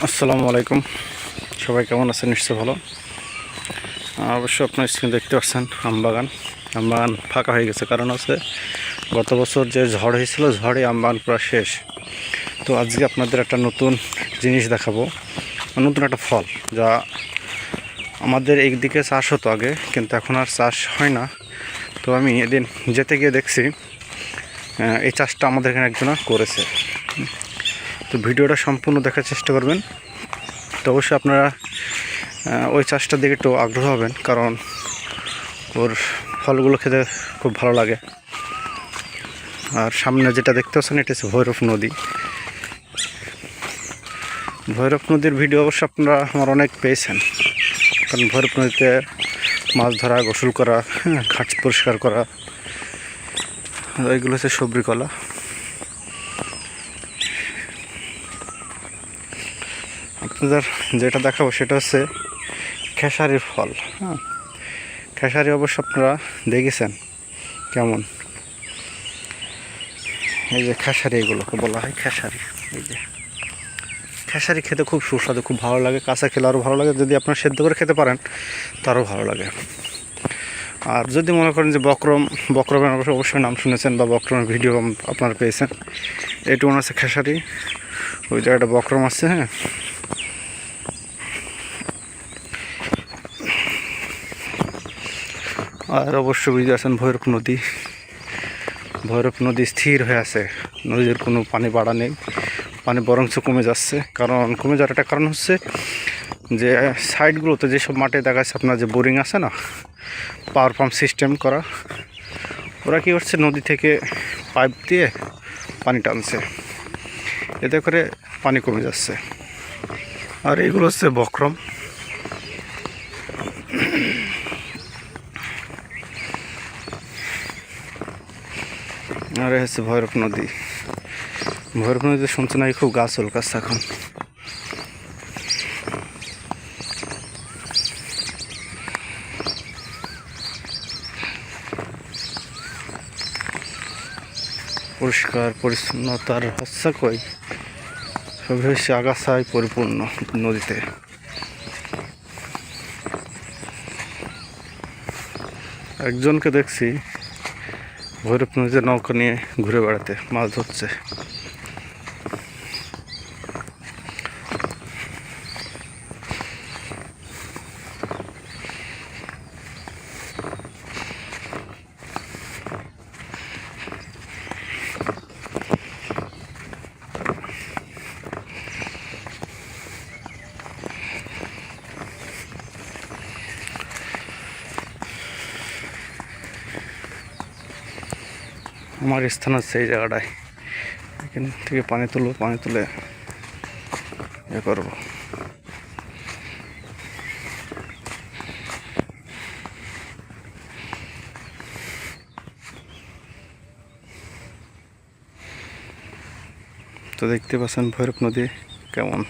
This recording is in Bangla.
আসসালামু আলাইকুম। সবাই কেমন আছেন? নিশ্চয় ভালো। অবশ্য আপনার স্ক্রিন দেখতে পাচ্ছেন আমবাগান ফাঁকা হয়ে গেছে, কারণ হচ্ছে গত বছর যে ঝড় হয়েছিল, ঝড়ে আমবাগান পুরো শেষ। তো আজকে আপনাদের একটা নতুন জিনিস দেখাবো, নতুন একটা ফল যা আমাদের এই দিকে চাষ হতো আগে, কিন্তু এখন আর চাষ হয় না। তো আমি এদিন যেতে গিয়ে দেখছি এই চাষটা আমাদের এখানে একজন করেছে। তো ভিডিওটা সম্পূর্ণ দেখার চেষ্টা করবেন। তো অবশ্যই আপনারা ওই চাষটার দিকে একটু আগ্রহ হবেন, কারণ ওর ফলগুলো খেতে খুব ভালো লাগে। আর সামনে যেটা দেখতে পাচ্ছেন, এটা হচ্ছে ভৈরব নদী। ভৈরব নদীর ভিডিও অবশ্য আপনারা আমার অনেক পেয়েছেন, কারণ ভৈরব নদীতে মাছ ধরা, গোসল করা, ঘাট পরিষ্কার করা, এইগুলো হচ্ছে সবরি কলা। আপনাদের যেটা দেখাবো সেটা হচ্ছে খেসারির ফল। খেসারি অবশ্য আপনারা দেখেছেন কেমন। এই যে খেসারি, এগুলোকে বলা হয় খেসারি। এই যে খেসারি খেতে খুব সুস্বাদু, খুব ভালো লাগে। কাঁচা খেলে আরও ভালো লাগে, যদি আপনারা সেদ্ধ করে খেতে পারেন তারও ভালো লাগে। আর যদি মনে করেন যে বক্রমের অবশ্যই নাম শুনেছেন, বা বক্রমের ভিডিও আপনারা পেয়েছেন। এইটুকু আছে খেসারি, ওই জায়গাটা বক্রম আছে। হ্যাঁ, আর অবশ্যই বুঝতে আছেন ভৈরব নদী স্থির হয়ে আছে। নদীর কোনো পানি বাড়া নেই, পানি বরঞ্চ কমে যাচ্ছে। কারণ কমে যাওয়ার একটা কারণ হচ্ছে যে সাইডগুলোতে যেসব মাঠে দেখা যাচ্ছে আপনার যে বোরিং আছে না, পাওয়ার পাম্প সিস্টেম করা, ওরা কী করছে, নদী থেকে পাইপ দিয়ে পানি টানছে, এতে করে পানি কমে যাচ্ছে। আর এইগুলো হচ্ছে বক্রম। আর হচ্ছে ভৈরব নদীতে শুনছে নাকি খুব গাছ উলকাচ্ছে এখন। পরিষ্কার পরিচ্ছন্নতার হচ্ছে কই, সব হচ্ছে আগাছায় পরিপূর্ণ নদীতে। একজনকে দেখছি ভৈরব নদীতে নৌকা নিয়ে ঘুরে বেড়াতে, মাছ ধরছে। আমার স্থান হচ্ছে এই জায়গাটায়, এখান থেকে পানি তুলে ইয়ে করবো। তো দেখতে পাচ্ছেন ভৈরব নদী কেমন।